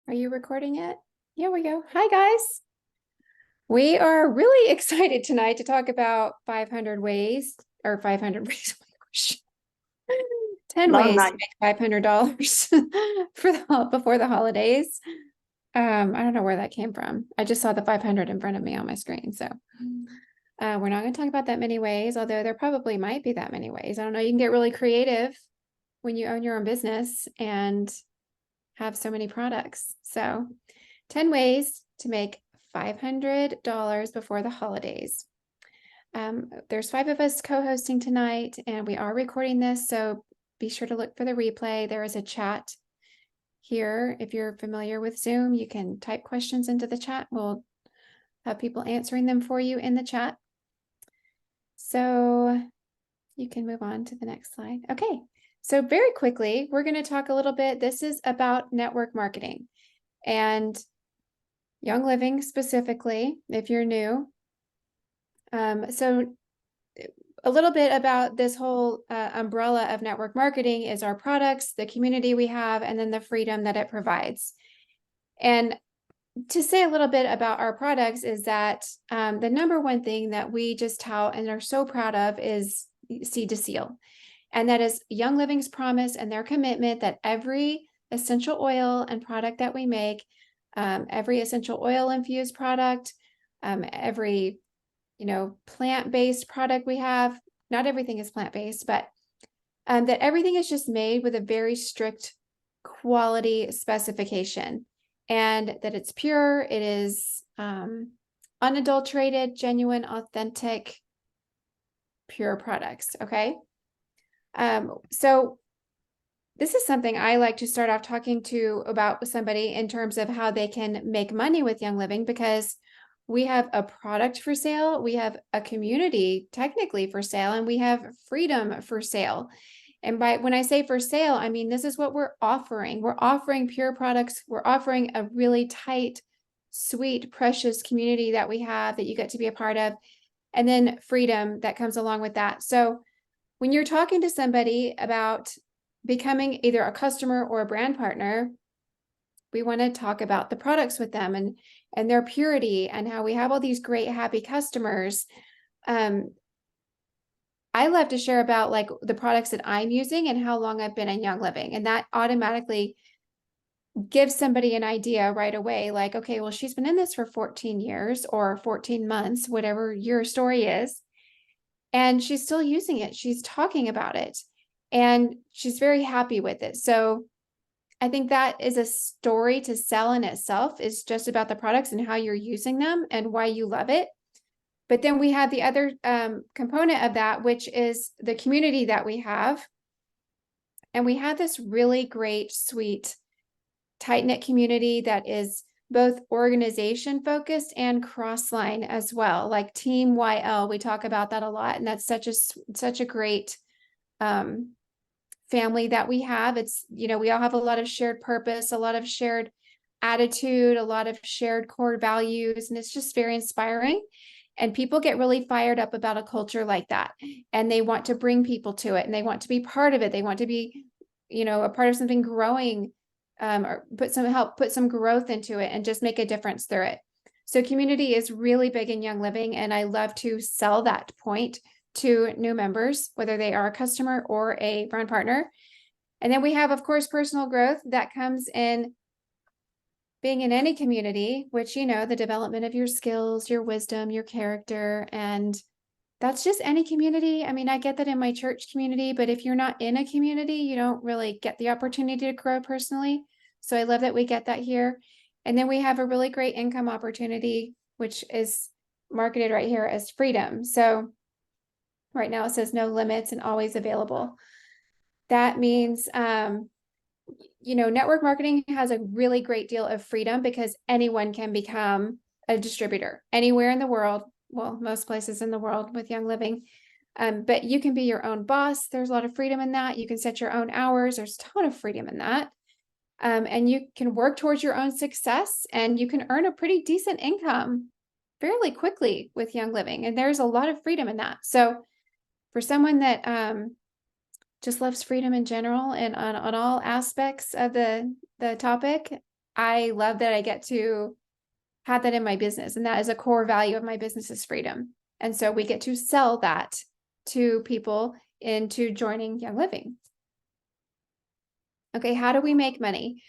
Are you recording it? Here we go. Hi, guys. We are really excited tonight to talk about 500 ways or 500 ways. Oh my gosh. 10 Long ways to night. make $500 before the holidays. I don't know where that came from. I just saw the 500 in front of me on my screen. So we're not going to talk about that many ways, although there probably might be that many ways. I don't know. You can get really creative when you own your own business and have so many products. So 10 ways to make $500 before the holidays. There's 5 of us co-hosting tonight, and we are recording this, so be sure to look for the replay. There is a chat here. If you're familiar with Zoom, you can type questions into the chat. We'll have people answering them for you in the chat. So you can move on to the next slide. Okay, so very quickly, we're going to talk a little bit. This is about network marketing and Young Living specifically, if you're new. So a little bit about this whole umbrella of network marketing is our products, the community we have, and then the freedom that it provides. And to say a little bit about our products is that the number one thing that we just tout and are so proud of is Seed to Seal. And that is Young Living's promise and their commitment that every essential oil and product that we make, every essential oil infused product, every plant-based product we have, not everything is plant-based, but that everything is just made with a very strict quality specification, and that it's pure, it is unadulterated, genuine, authentic, pure products. Okay. So this is something I like to start off talking to about with somebody in terms of how they can make money with Young Living, because we have a product for sale, we have a community technically for sale, and we have freedom for sale. And when I say for sale, I mean, this is what we're offering. We're offering pure products. We're offering a really tight, sweet, precious community that we have that you get to be a part of, and then freedom that comes along with that. So when you're talking to somebody about becoming either a customer or a brand partner, we want to talk about the products with them and their purity and how we have all these great, happy customers. I love to share about like the products that I'm using and how long I've been in Young Living. And that automatically gives somebody an idea right away. Like, okay, well, she's been in this for 14 years or 14 months, whatever your story is. And she's still using it. She's talking about it and she's very happy with it. So I think that is a story to sell in itself, is just about the products and how you're using them and why you love it. But then we have the other component of that, which is the community that we have. And we have this really great, sweet, tight-knit community that is both organization focused and cross-line as well, like Team YL. We talk about that a lot, and that's such a great family that we have. It's, we all have a lot of shared purpose, a lot of shared attitude, a lot of shared core values, and it's just very inspiring. And people get really fired up about a culture like that, and they want to bring people to it, and they want to be part of it. They want to be, a part of something growing, or put some growth into it and just make a difference through it. So community is really big in Young Living, and I love to sell that point to new members, whether they are a customer or a brand partner. And then we have, of course, personal growth that comes in being in any community, which, the development of your skills, your wisdom, your character, and that's just any community. I mean, I get that in my church community, but if you're not in a community, you don't really get the opportunity to grow personally. So I love that we get that here. And then we have a really great income opportunity, which is marketed right here as freedom. So right now it says no limits and always available. That means, network marketing has a really great deal of freedom because anyone can become a distributor anywhere in the world. Well, most places in the world with Young Living. But you can be your own boss. There's a lot of freedom in that. You can set your own hours. There's a ton of freedom in that. And you can work towards your own success, and you can earn a pretty decent income fairly quickly with Young Living. And there's a lot of freedom in that. So for someone that just loves freedom in general and on all aspects of the topic, I love that I get to have that in my business. And that is a core value of my business is freedom. And so we get to sell that to people into joining Young Living. Okay, how do we make money?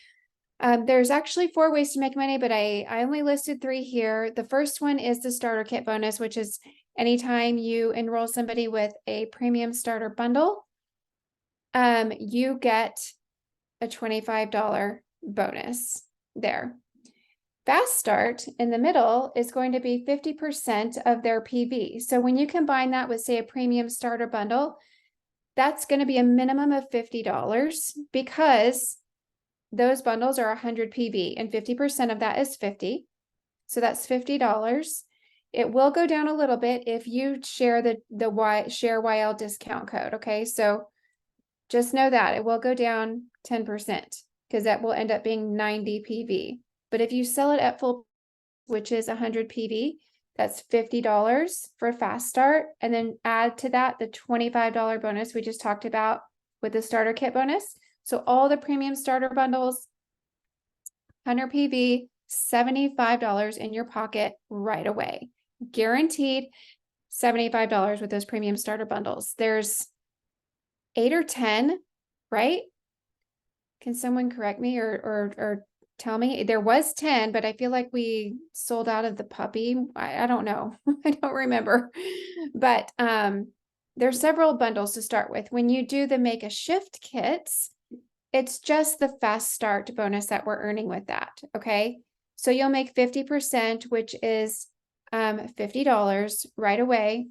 There's actually 4 ways to make money, but I only listed 3 here. The first one is the starter kit bonus, which is anytime you enroll somebody with a premium starter bundle, you get a $25 bonus there. Fast Start in the middle is going to be 50% of their PV. So when you combine that with, say, a premium starter bundle, that's going to be a minimum of $50 because those bundles are 100 PV and 50% of that is 50. So that's $50. It will go down a little bit if you share the share YL discount code. Okay, so just know that it will go down 10% because that will end up being 90 PV. But if you sell it at full, which is 100 PV, that's $50 for a Fast Start. And then add to that the $25 bonus we just talked about with the starter kit bonus. So all the premium starter bundles, 100 PV, $75 in your pocket right away. Guaranteed $75 with those premium starter bundles. There's 8 or 10, right? Can someone correct me or tell me? There was 10, but I feel like we sold out of the puppy. I don't know. I don't remember. But there's several bundles to start with. When you do the Make a Shift kits, it's just the Fast Start bonus that we're earning with that. Okay. So you'll make 50%, which is $50 right away.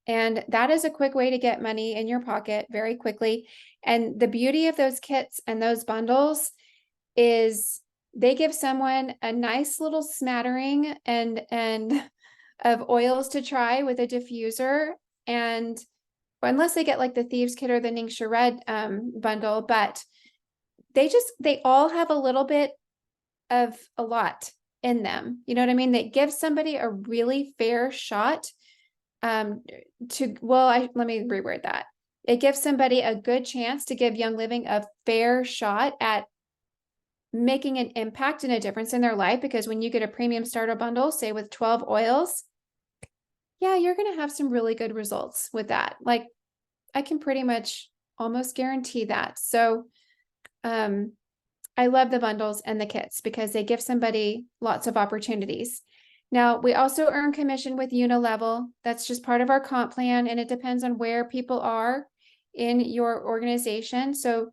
And that is a quick way to get money in your pocket very quickly. And the beauty of those kits and those bundles is they give someone a nice little smattering and of oils to try with a diffuser. And unless they get like the Thieves Kit or the Ningxia Red bundle, but they all have a little bit of a lot in them. You know what I mean? They give somebody a really fair shot let me reword that. It gives somebody a good chance to give Young Living a fair shot at making an impact and a difference in their life, because when you get a premium starter bundle, say with 12 oils, yeah, you're going to have some really good results with that. Like I can pretty much almost guarantee that. So, I love the bundles and the kits because they give somebody lots of opportunities. Now, we also earn commission with Unilevel. That's just part of our comp plan, and it depends on where people are in your organization. So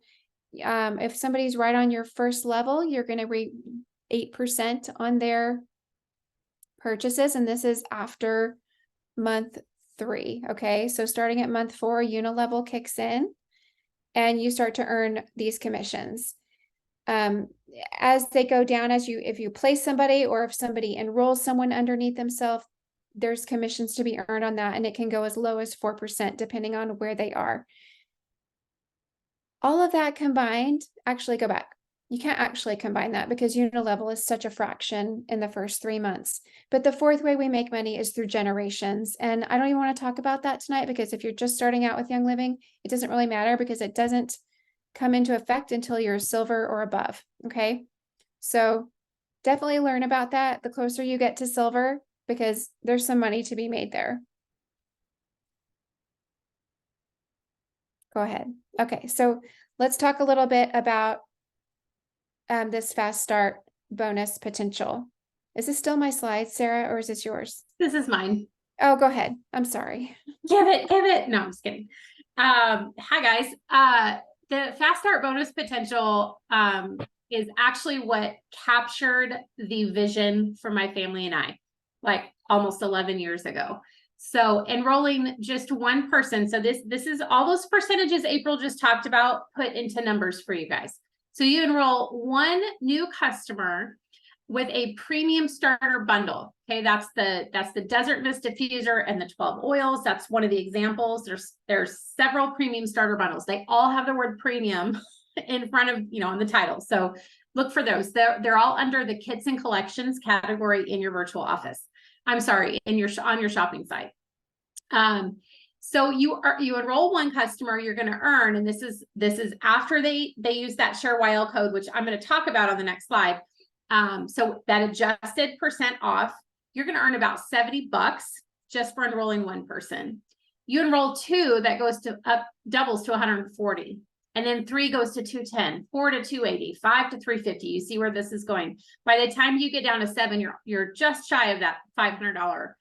if somebody's right on your first level, you're going to rate 8% on their purchases, and this is after month 3. Okay, so starting at month 4, Unilevel kicks in, and you start to earn these commissions. As they go down, if you place somebody or if somebody enrolls someone underneath themselves, there's commissions to be earned on that, and it can go as low as 4% depending on where they are. All of that combined, actually go back. You can't actually combine that because Unilevel is such a fraction in the first 3 months. But the 4th way we make money is through generations. And I don't even want to talk about that tonight, because if you're just starting out with Young Living, it doesn't really matter because it doesn't come into effect until you're silver or above. Okay. So definitely learn about that the closer you get to silver, because there's some money to be made there. Go ahead. Okay. So let's talk a little bit about this Fast Start bonus potential. Is this still my slide, Sarah, or is this yours? This is mine. Oh, go ahead. I'm sorry. Give it. No, I'm just kidding. Hi guys. The Fast Start bonus potential is actually what captured the vision for my family and I, like almost 11 years ago. So enrolling just one person. So this is all those percentages April just talked about put into numbers for you guys. So you enroll one new customer with a premium starter bundle. Okay, that's the Desert Mist diffuser and the 12 oils. That's one of the examples. There's several premium starter bundles. They all have the word premium in front of, on the title. So look for those. They're all under the kits and collections category in your virtual office. I'm sorry, on your shopping site. So you enroll one customer, you're going to earn, and this is after they use that share YL code, which I'm going to talk about on the next slide. So that adjusted percent off, you're going to earn about $70 just for enrolling one person. You enroll two, that goes to doubles to 140. And then 3 goes to 210, 4 to 280, 5 to 350. You see where this is going. By the time you get down to 7, you're just shy of that $500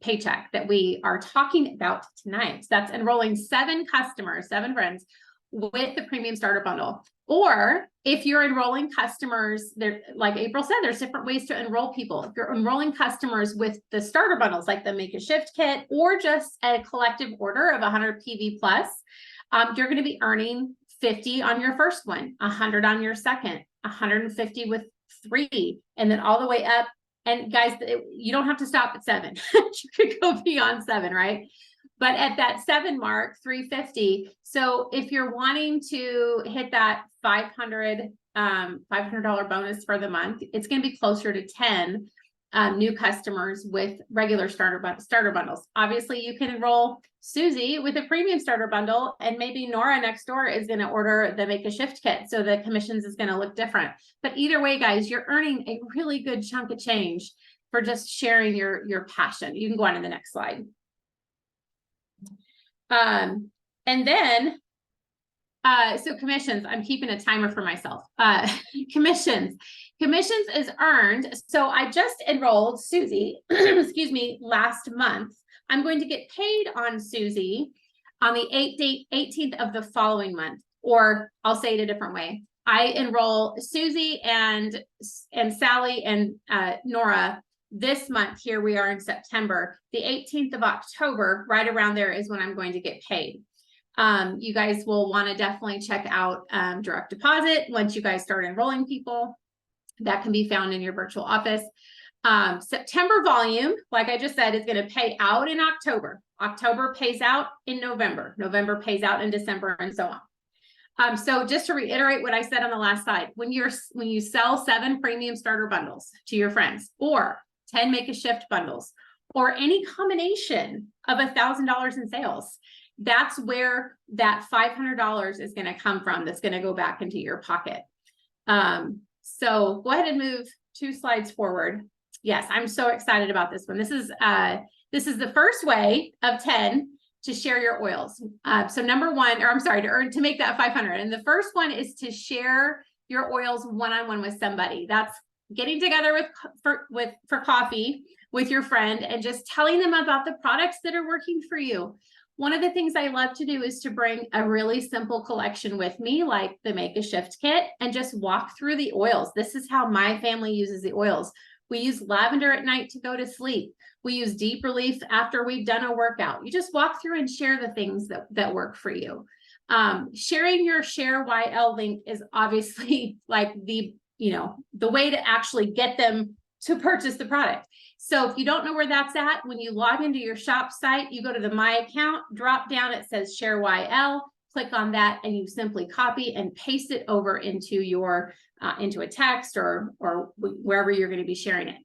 paycheck that we are talking about tonight. So that's enrolling 7 customers, 7 friends with the premium starter bundle. Or if you're enrolling customers, there, like April said, there's different ways to enroll people. If you're enrolling customers with the starter bundles, like the Make a Shift kit, or just a collective order of 100 PV plus, you're going to be earning 50 on your first one, 100 on your second, 150 with 3, and then all the way up. And guys, you don't have to stop at 7. You could go beyond 7, right? But at that 7 mark, 350. So if you're wanting to hit that $500 bonus for the month, it's going to be closer to 10 new customers with regular starter bundles. Obviously, you can enroll Susie with a premium starter bundle, and maybe Nora next door is going to order the Make a Shift kit, so the commissions is going to look different. But either way, guys, you're earning a really good chunk of change for just sharing your passion. You can go on to the next slide. And then, so commissions, I'm keeping a timer for myself. Commissions is earned. So I just enrolled Susie, excuse me, last month. I'm going to get paid on Susie on the 18th of the following month, or I'll say it a different way. I enroll Susie and Sally and Nora this month. Here we are in September. The 18th of October, right around there, is when I'm going to get paid. You guys will want to definitely check out direct deposit once you guys start enrolling people. That can be found in your virtual office. September volume, like I just said, is going to pay out in October. October pays out in November. November pays out in December, and so on. So just to reiterate what I said on the last slide, when you sell 7 premium starter bundles to your friends, or 10 Make a Shift bundles, or any combination of $1,000 in sales, that's where that $500 is going to come from. That's going to go back into your pocket. So go ahead and move 2 slides forward. Yes, I'm so excited about this one. This is the first way of 10 to share your oils. So number 1, or I'm sorry, to make that 500. And the first one is to share your oils one-on-one with somebody. That's getting together for coffee with your friend and just telling them about the products that are working for you. One of the things I love to do is to bring a really simple collection with me, like the Make a Shift kit, and just walk through the oils. This is how my family uses the oils. We use lavender at night to go to sleep. We use deep relief after we've done a workout. You just walk through and share the things that work for you. Sharing your Share YL link is obviously like the way to actually get them to purchase the product. So if you don't know where that's at, when you log into your shop site, you go to the My Account, drop down, it says Share YL, click on that, and you simply copy and paste it over into your into a text or wherever you're going to be sharing it.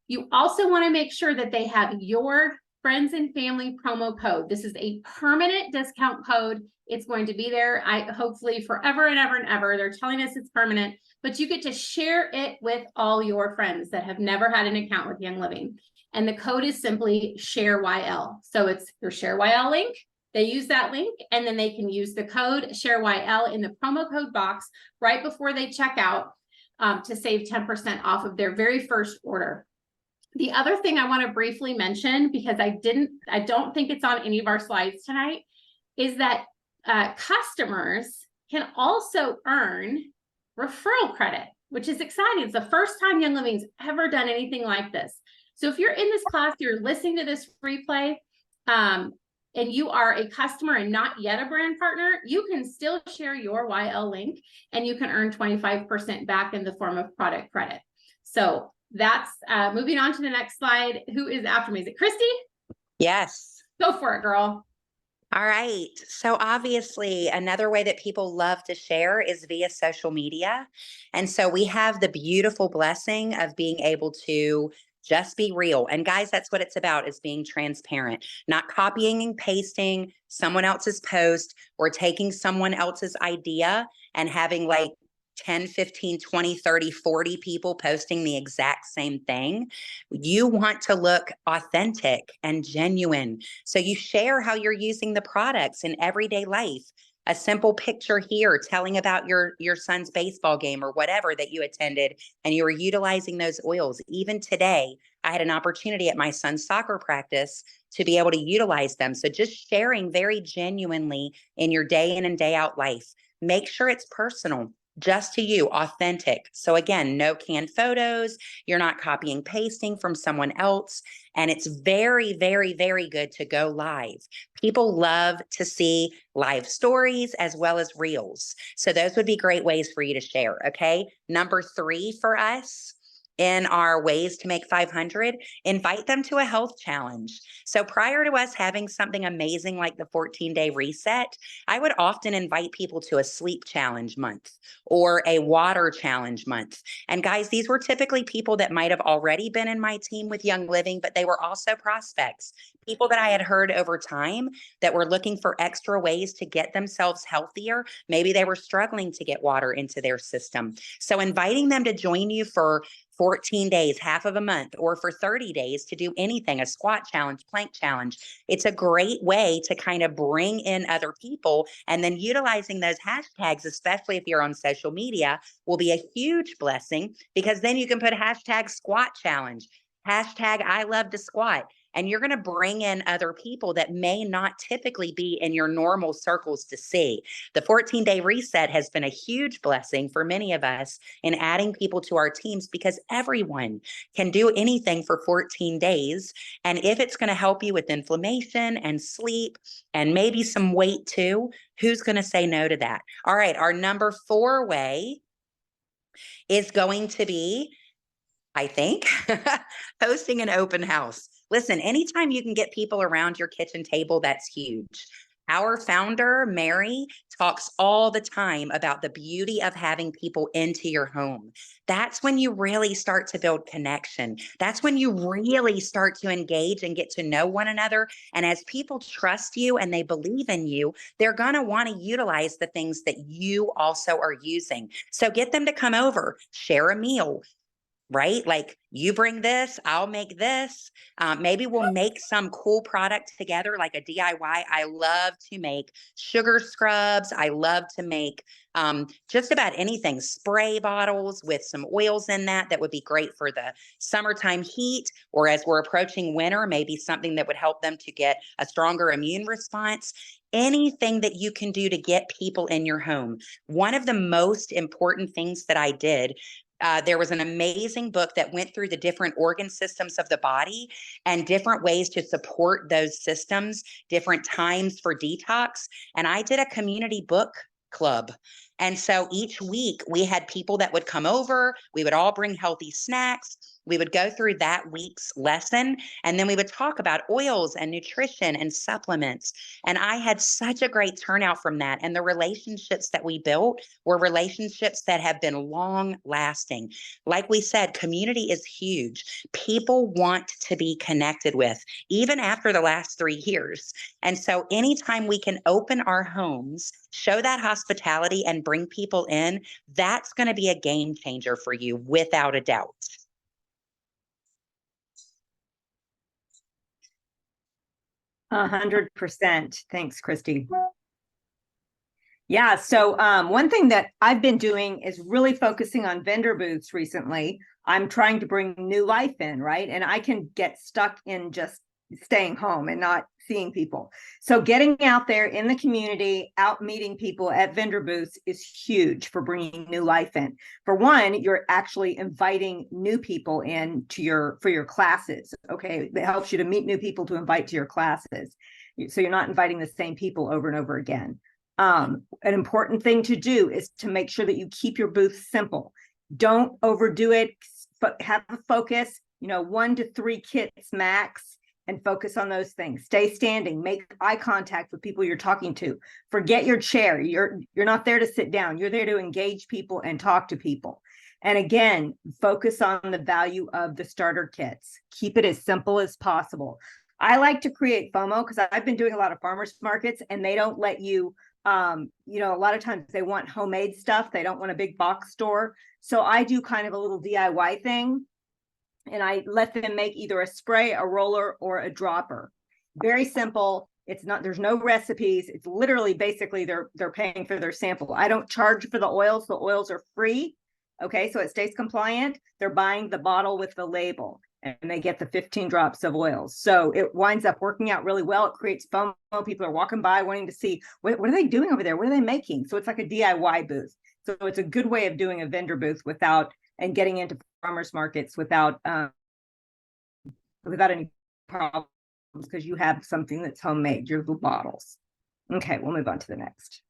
You also want to make sure that they have your friends and family promo code. This is a permanent discount code. It's going to be there, hopefully forever and ever and ever. They're telling us it's permanent, but you get to share it with all your friends that have never had an account with Young Living. And the code is simply Share YL. So it's your Share YL link. They use that link, and then they can use the code Share YL in the promo code box right before they check out to save 10% off of their very first order. The other thing I want to briefly mention, because I don't think it's on any of our slides tonight, is that customers can also earn referral credit, which is exciting. It's the first time Young Living's ever done anything like this. So if you're in this class, you're listening to this replay, and you are a customer and not yet a brand partner, you can still share your YL link, and you can earn 25% back in the form of product credit. So that's moving on to the next slide. Who is after me? Is it Christy? Yes. Go for it, girl. All right. So obviously, another way that people love to share is via social media. And so we have the beautiful blessing of being able to Just be real. And guys, that's what it's about, is being transparent, not copying and pasting someone else's post or taking someone else's idea and having like 10, 15, 20, 30, 40 people posting the exact same thing. You want to look authentic and genuine. So you share how you're using the products in everyday life. A simple picture here telling about your son's baseball game or whatever that you attended, and you were utilizing those oils. Even today, I had an opportunity at my son's soccer practice to be able to utilize them. So just sharing very genuinely in your day in and day out life. Make sure it's personal, just to you, authentic. So again, no canned photos. You're not copying, pasting from someone else. And it's very, very, very good to go live. People love to see live stories as well as reels. So those would be great ways for you to share. Okay. Number 3 for us in our ways to make 500, invite them to a health challenge. So prior to us having something amazing like the 14-day reset, I would often invite people to a sleep challenge month or a water challenge month. And guys, these were typically people that might have already been in my team with Young Living, but they were also prospects, people that I had heard over time that were looking for extra ways to get themselves healthier. Maybe they were struggling to get water into their system. So inviting them to join you for 14 days, half of a month, or for 30 days to do anything, a squat challenge, plank challenge. It's a great way to kind of bring in other people, and then utilizing those hashtags, especially if you're on social media, will be a huge blessing, because then you can put hashtag squat challenge, hashtag I love to squat. And you're going to bring in other people that may not typically be in your normal circles to see. The 14-day reset has been a huge blessing for many of us in adding people to our teams, because everyone can do anything for 14 days. And if it's going to help you with inflammation and sleep and maybe some weight too, who's going to say no to that? All right, our number 4 way is going to be, I think, hosting an open house. Listen, anytime you can get people around your kitchen table, that's huge. Our founder, Mary, talks all the time about the beauty of having people into your home. That's when you really start to build connection. That's when you really start to engage and get to know one another. And as people trust you and they believe in you, they're going to want to utilize the things that you also are using. So get them to come over, share a meal, right? Like, you bring this, I'll make this. Maybe we'll make some cool product together, like a DIY. I love to make sugar scrubs. I love to make just about anything, spray bottles with some oils in that would be great for the summertime heat, or as we're approaching winter, maybe something that would help them to get a stronger immune response. Anything that you can do to get people in your home. One of the most important things that I did, there was an amazing book that went through the different organ systems of the body and different ways to support those systems, different times for detox. And I did a community book club. And so each week we had people that would come over. We would all bring healthy snacks. We would go through that week's lesson, and then we would talk about oils and nutrition and supplements. And I had such a great turnout from that. And the relationships that we built were relationships that have been long lasting. Like we said, community is huge. People want to be connected with, even after the last 3 years. And so anytime we can open our homes, show that hospitality, and bring people in, that's going to be a game changer for you without a doubt. 100%. Thanks, Christy. Yeah, so one thing that I've been doing is really focusing on vendor booths recently. I'm trying to bring new life in, right? And I can get stuck in just staying home and not seeing people. So getting out there in the community, out meeting people at vendor booths is huge for bringing new life in. For one, you're actually inviting new people in to for your classes. Okay, it helps you to meet new people to invite to your classes. So you're not inviting the same people over and over again. An important thing to do is to make sure that you keep your booth simple. Don't overdo it, but have a focus, 1 to 3 kits max, and focus on those things. Stay standing, make eye contact with people you're talking to. Forget your chair. You're not there to sit down. You're there to engage people and talk to people. And again, focus on the value of the starter kits. Keep it as simple as possible. I like to create FOMO because I've been doing a lot of farmers markets and they don't let you, you know, a lot of times they want homemade stuff. They don't want a big box store. So I do kind of a little DIY thing and I let them make either a spray, a roller, or a dropper. Very simple. It's not, there's no recipes. It's literally basically they're paying for their sample. I don't charge for the oils. The oils are free. Okay, so it stays compliant. They're buying the bottle with the label and they get the 15 drops of oils. So it winds up working out really well. It creates FOMO. People are walking by wanting to see what are they doing over there? What are they making? So it's like a DIY booth. So it's a good way of doing a vendor booth without and getting into farmers markets without any problems because you have something that's homemade, your little bottles. Okay, we'll move on to the next.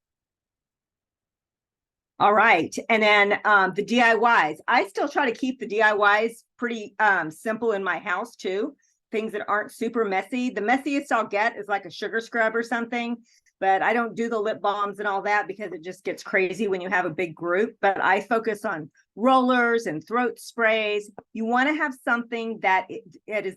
All right. And then the DIYs. I still try to keep the DIYs pretty simple in my house too. Things that aren't super messy. The messiest I'll get is like a sugar scrub or something, but I don't do the lip balms and all that because it just gets crazy when you have a big group. But I focus on rollers and throat sprays. You want to have something that is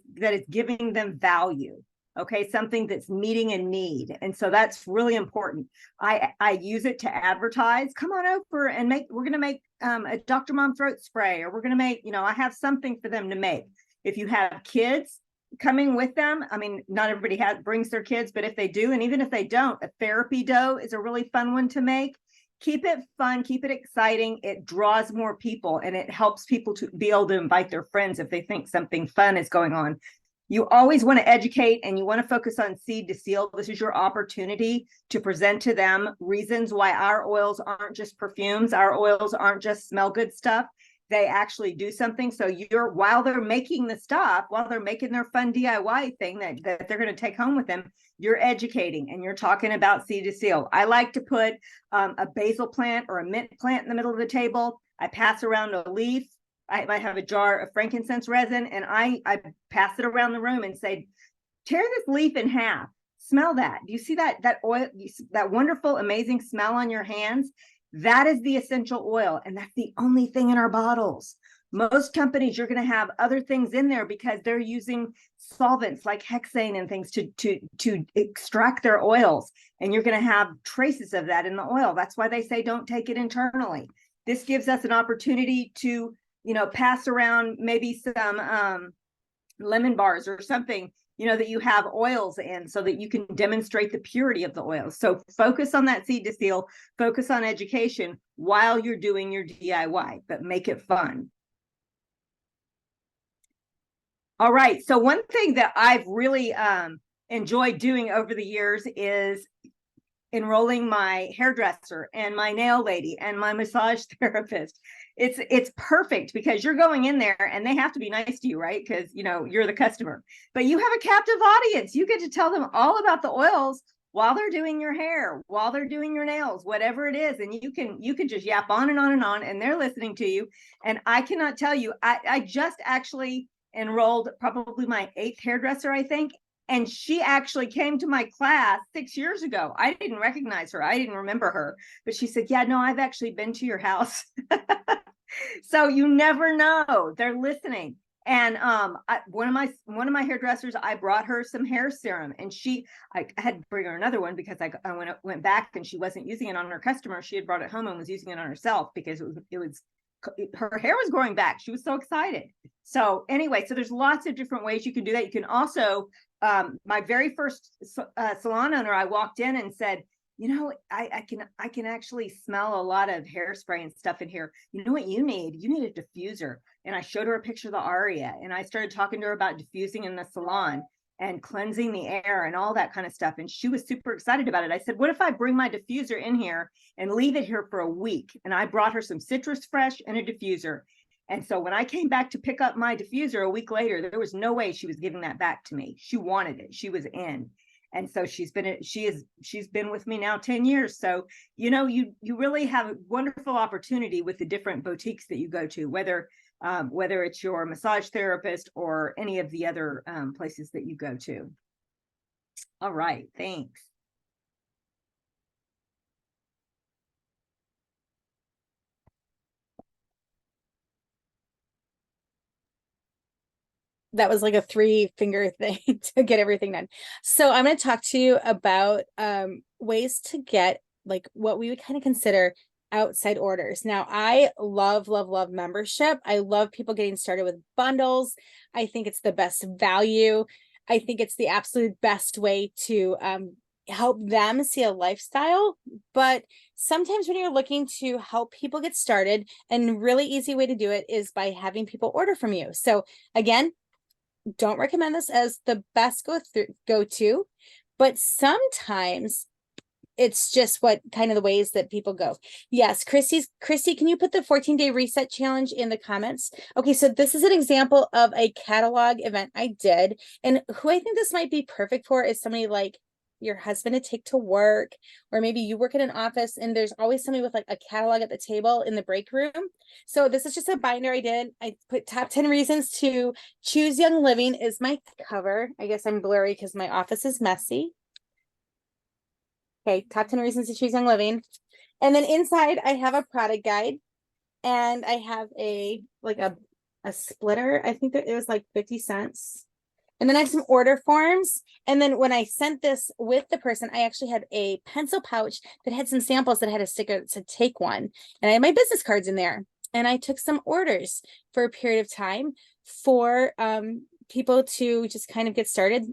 giving them value. Okay, something that's meeting a need. And so that's really important. I use it to advertise. Come on over and we're going to make a Dr. Mom throat spray, or we're going to make, you know, I have something for them to make. If you have kids coming with them, I mean, not everybody brings their kids, but if they do, and even if they don't, a therapy dough is a really fun one to make. Keep it fun, keep it exciting. It draws more people and it helps people to be able to invite their friends if they think something fun is going on. You always want to educate and you want to focus on seed to seal. This is your opportunity to present to them reasons why our oils aren't just perfumes. Our oils aren't just smell good stuff. They actually do something. So while they're making the stuff, while they're making their fun DIY thing that they're going to take home with them, you're educating and you're talking about seed to seal. I like to put a basil plant or a mint plant in the middle of the table. I pass around a leaf. I might have a jar of frankincense resin and I pass it around the room and say, tear this leaf in half. Smell that. Do you see that oil, that wonderful, amazing smell on your hands? That is the essential oil. And that's the only thing in our bottles. Most companies, you're going to have other things in there because they're using solvents like hexane and things to extract their oils. And you're going to have traces of that in the oil. That's why they say don't take it internally. This gives us an opportunity to, you know, pass around maybe some lemon bars or something, you know, that you have oils in so that you can demonstrate the purity of the oils. So focus on that seed to seal, focus on education while you're doing your DIY, but make it fun. All right. So one thing that I've really enjoyed doing over the years is enrolling my hairdresser and my nail lady and my massage therapist. It's perfect because you're going in there and they have to be nice to you, right? Because, you know, you're the customer, but you have a captive audience. You get to tell them all about the oils while they're doing your hair, while they're doing your nails, whatever it is. And you can just yap on and on and on, and they're listening to you. And I cannot tell you, I just actually enrolled probably my 8th hairdresser, I think. And she actually came to my class 6 years ago. I didn't recognize her. I didn't remember her, but she said, yeah, no, I've actually been to your house. So you never know, they're listening. And one of my hairdressers, I brought her some hair serum, and I had to bring her another one because I went back and she wasn't using it on her customer. She had brought it home and was using it on herself because her hair was growing back. She was so excited. So anyway, so there's lots of different ways you can do that. You can also, my very first salon owner, I walked in and said, you know, I can actually smell a lot of hairspray and stuff in here. You know what you need? You need a diffuser. And I showed her a picture of the Aria, and I started talking to her about diffusing in the salon and cleansing the air and all that kind of stuff. And she was super excited about it. I said, what if I bring my diffuser in here and leave it here for a week? And I brought her some citrus fresh and a diffuser. And so when I came back to pick up my diffuser a week later, there was no way she was giving that back to me. She wanted it. She was in. And so she's been with me now 10 years. So, you know, you really have a wonderful opportunity with the different boutiques that you go to, whether it's your massage therapist or any of the other places that you go to. All right, thanks. that was like a 3-finger thing to get everything done. So I'm going to talk to you about ways to get like what we would kind of consider outside orders. Now, I love, love, love membership. I love people getting started with bundles. I think it's the best value. I think it's the absolute best way to help them see a lifestyle. But sometimes when you're looking to help people get started, and really easy way to do it is by having people order from you. So again, don't recommend this as the best go-to, but sometimes it's just what kind of the ways that people go. Yes, Christy, can you put the 14-day reset challenge in the comments? Okay, so this is an example of a catalog event I did, and who I think this might be perfect for is somebody like your husband to take to work, or maybe you work in an office and there's always somebody with like a catalog at the table in the break room. So this is just a binder I did. I put top 10 reasons to choose Young Living is my cover. I guess I'm blurry because my office is messy. Okay, top 10 reasons to choose Young Living. And then inside I have a product guide, and I have a splitter. I think that it was like 50 cents. And then I have some order forms. And then when I sent this with the person, I actually had a pencil pouch that had some samples that had a sticker that said take one. And I had my business cards in there. And I took some orders for a period of time for people to just kind of get started.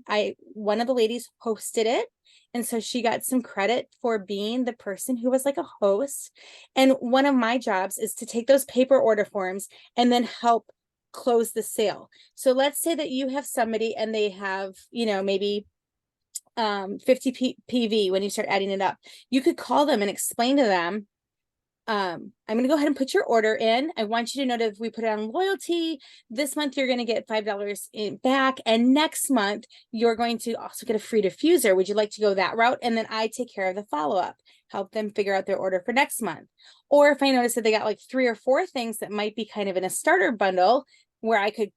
One of the ladies hosted it. And so she got some credit for being the person who was like a host. And one of my jobs is to take those paper order forms and then help close the sale. So let's say that you have somebody and they have, maybe 50 PV. When you start adding it up, you could call them and explain to them, I'm going to go ahead and put your order in. I want you to know that if we put it on loyalty, this month you're going to get $5 back. And next month, you're going to also get a free diffuser. Would you like to go that route? And then I take care of the follow-up, help them figure out their order for next month. Or if I notice that they got like 3 or 4 things that might be kind of in a starter bundle where I could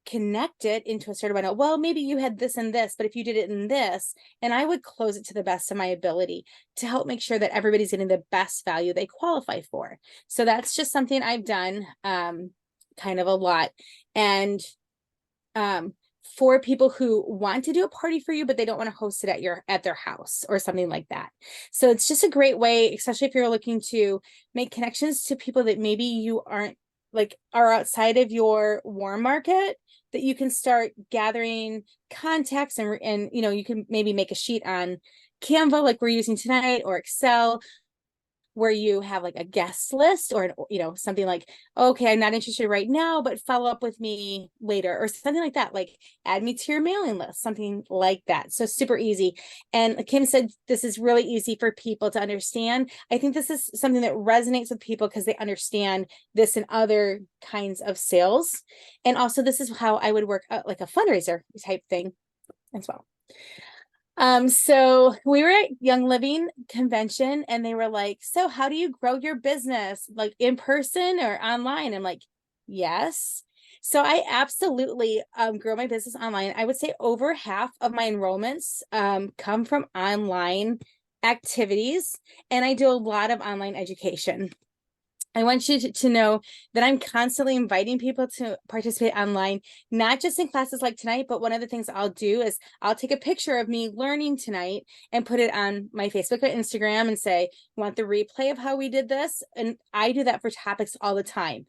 connect it into a starter bundle. Well, maybe you had this and this, but if you did it in this, and I would close it to the best of my ability to help make sure that everybody's getting the best value they qualify for. So that's just something I've done kind of a lot. And for people who want to do a party for you, but they don't want to host it at their house or something like that. So it's just a great way, especially if you're looking to make connections to people that maybe you aren't are outside of your warm market, that you can start gathering contacts and you can maybe make a sheet on Canva like we're using tonight, or Excel, where you have like a guest list, or something like, okay, I'm not interested right now, but follow up with me later, or something like that, like add me to your mailing list, something like that. So super easy. And Kim said this is really easy for people to understand. I think this is something that resonates with people because they understand this in other kinds of sales. And also this is how I would work like a fundraiser type thing as well. So we were at Young Living convention, and they were like, so how do you grow your business, like in person or online? I'm like, yes. So I absolutely grow my business online. I would say over half of my enrollments come from online activities, and I do a lot of online education. I want you to know that I'm constantly inviting people to participate online, not just in classes like tonight, but one of the things I'll do is I'll take a picture of me learning tonight and put it on my Facebook or Instagram and say, want the replay of how we did this? And I do that for topics all the time.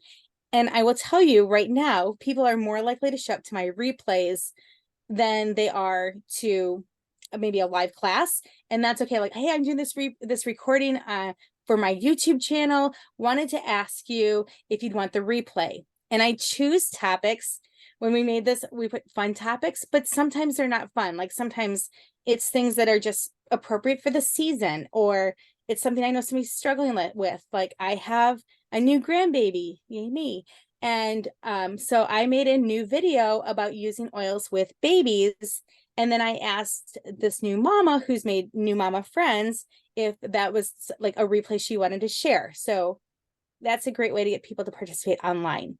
And I will tell you right now, people are more likely to show up to my replays than they are to maybe a live class. And that's okay. Like, hey, I'm doing this recording for my YouTube channel, wanted to ask you if you'd want the replay. And I choose topics. When we made this, we put fun topics, but sometimes they're not fun. Like sometimes it's things that are just appropriate for the season, or it's something I know somebody's struggling with. Like I have a new grandbaby, yay me. And so I made a new video about using oils with babies. And then I asked this new mama who's made new mama friends if that was like a replay she wanted to share. So that's a great way to get people to participate online.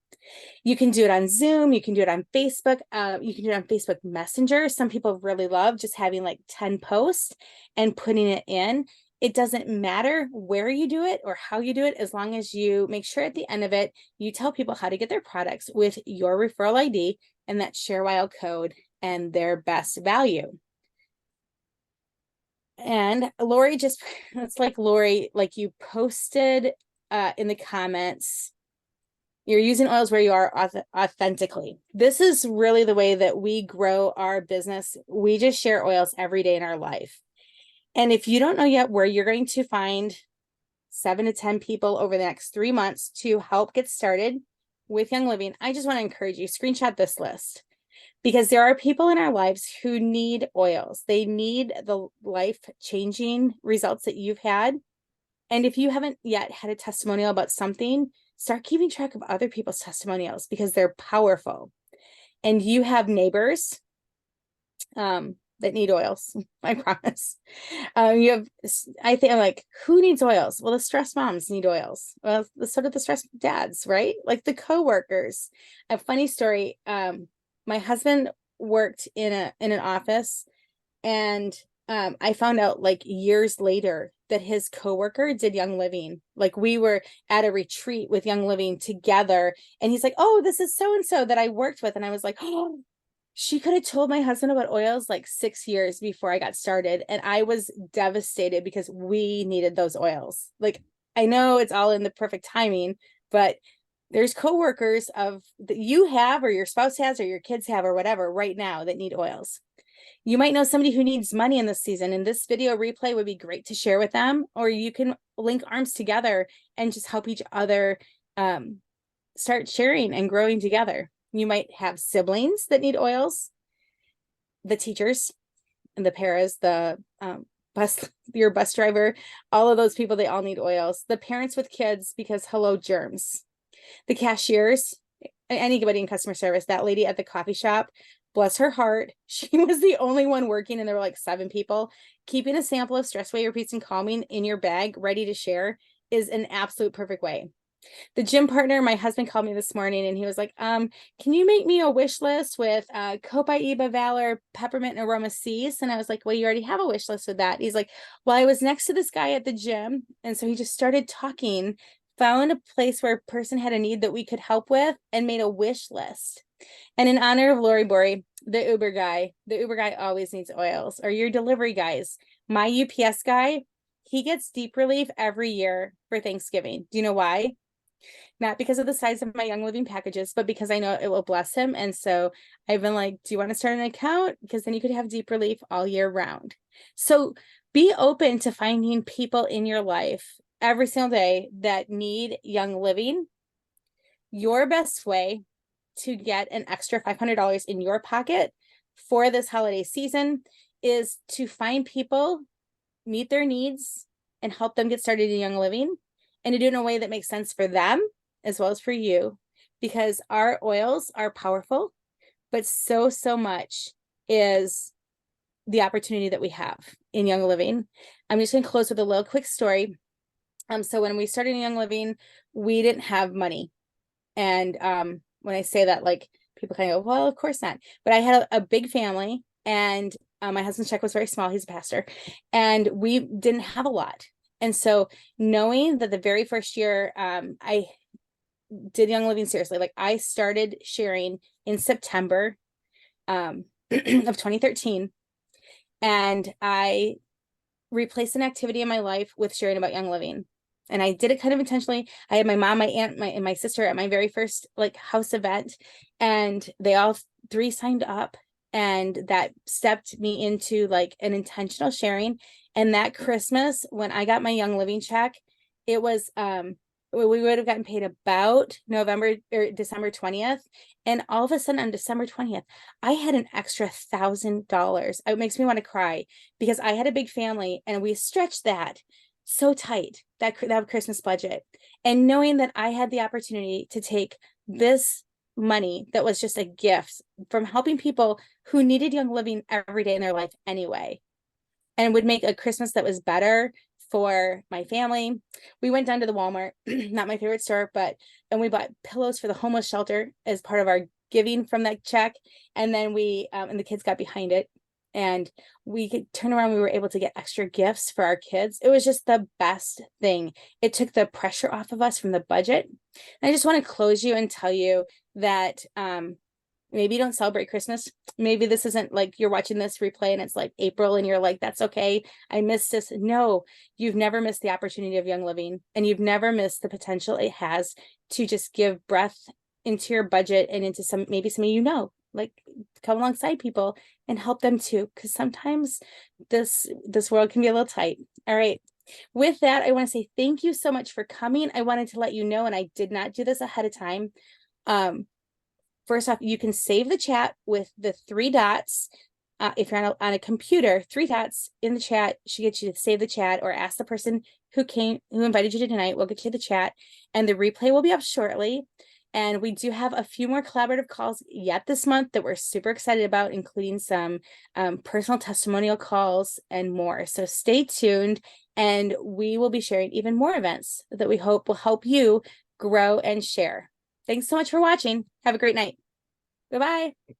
You can do it on Zoom. You can do it on Facebook. You can do it on Facebook Messenger. Some people really love just having like 10 posts and putting it in. It doesn't matter where you do it or how you do it, as long as you make sure at the end of it, you tell people how to get their products with your referral ID and that share while code and their best value. And Lori just, it's like Lori, like you posted in the comments, you're using oils where you are authentically. This is really the way that we grow our business. We just share oils every day in our life. And if you don't know yet where you're going to find 7 to 10 people over the next 3 months to help get started with Young Living, I just want to encourage you, screenshot this list, because there are people in our lives who need oils. They need the life-changing results that you've had. And if you haven't yet had a testimonial about something, start keeping track of other people's testimonials because they're powerful. And you have neighbors that need oils, I promise. You have, I think, I'm like, who needs oils? Well, the stressed moms need oils. Well, so do the stressed dads, right? Like the coworkers. A funny story. My husband worked in an office, and I found out like years later that his coworker did Young Living. Like we were at a retreat with Young Living together, and he's like, "Oh, this is so and so that I worked with," and I was like, "Oh." She could have told my husband about oils like 6 years before I got started. And I was devastated because we needed those oils. Like, I know it's all in the perfect timing, but there's coworkers of that you have, or your spouse has, or your kids have, or whatever right now that need oils. You might know somebody who needs money in this season, and this video replay would be great to share with them, or you can link arms together and just help each other start sharing and growing together. You might have siblings that need oils, the teachers and the paras, the your bus driver, all of those people, they all need oils. The parents with kids, because hello, germs. The cashiers, anybody in customer service, that lady at the coffee shop, bless her heart, she was the only one working, and there were like 7 people. Keeping a sample of Stress Away, Repeats, and Calming in your bag, ready to share, is an absolute perfect way. The gym partner, my husband called me this morning and he was like, can you make me a wish list with Copaiba, Valor, Peppermint, and Aroma Cease? And I was like, well, you already have a wish list with that. He's like, well, I was next to this guy at the gym. And so he just started talking, found a place where a person had a need that we could help with, and made a wish list. And in honor of Lori Bori, the Uber guy always needs oils, or your delivery guys. My UPS guy, he gets Deep Relief every year for Thanksgiving. Do you know why? Not because of the size of my Young Living packages, but because I know it will bless him. And so I've been like, do you want to start an account? Because then you could have Deep Relief all year round. So be open to finding people in your life every single day that need Young Living. Your best way to get an extra $500 in your pocket for this holiday season is to find people, meet their needs, and help them get started in Young Living, and to do it in a way that makes sense for them as well as for you, because our oils are powerful, but so much is the opportunity that we have in Young Living. I'm just going to close with a little quick story. So when we started in Young Living, we didn't have money. And when I say that, like, people kind of go, well, of course not. But I had a big family, and my husband's check was very small. He's a pastor, and we didn't have a lot. And so knowing that the very first year I did Young Living seriously, like I started sharing in September of 2013, and I replaced an activity in my life with sharing about Young Living. And I did it kind of intentionally. I had my mom, my aunt, and my sister at my very first like house event, and they all 3 signed up, and that stepped me into like an intentional sharing. And that Christmas, when I got my Young Living check, it was we would have gotten paid about November or December 20th. And all of a sudden on December 20th, I had an extra $1,000. It makes me want to cry, because I had a big family and we stretched that so tight, that Christmas budget. And knowing that I had the opportunity to take this money that was just a gift from helping people who needed Young Living every day in their life anyway, and would make a Christmas that was better for my family. We went down to the Walmart, not my favorite store, and we bought pillows for the homeless shelter as part of our giving from that check. And then we, and the kids got behind it, and we could turn around. We were able to get extra gifts for our kids. It was just the best thing. It took the pressure off of us from the budget. And I just want to close you and tell you that maybe you don't celebrate Christmas. Maybe this isn't like you're watching this replay and it's like April and you're like, that's okay. I missed this. No, you've never missed the opportunity of Young Living, and you've never missed the potential it has to just give breath into your budget and into maybe somebody, you know, like come alongside people and help them too. Cause sometimes this world can be a little tight. All right. With that, I want to say thank you so much for coming. I wanted to let you know, and I did not do this ahead of time. First off, you can save the chat with the 3 dots. If you're on a computer, 3 dots in the chat should get you to save the chat, or ask the person who invited you to tonight. We'll get you the chat, and the replay will be up shortly. And we do have a few more collaborative calls yet this month that we're super excited about, including some personal testimonial calls and more. So stay tuned, and we will be sharing even more events that we hope will help you grow and share. Thanks so much for watching. Have a great night. Bye-bye.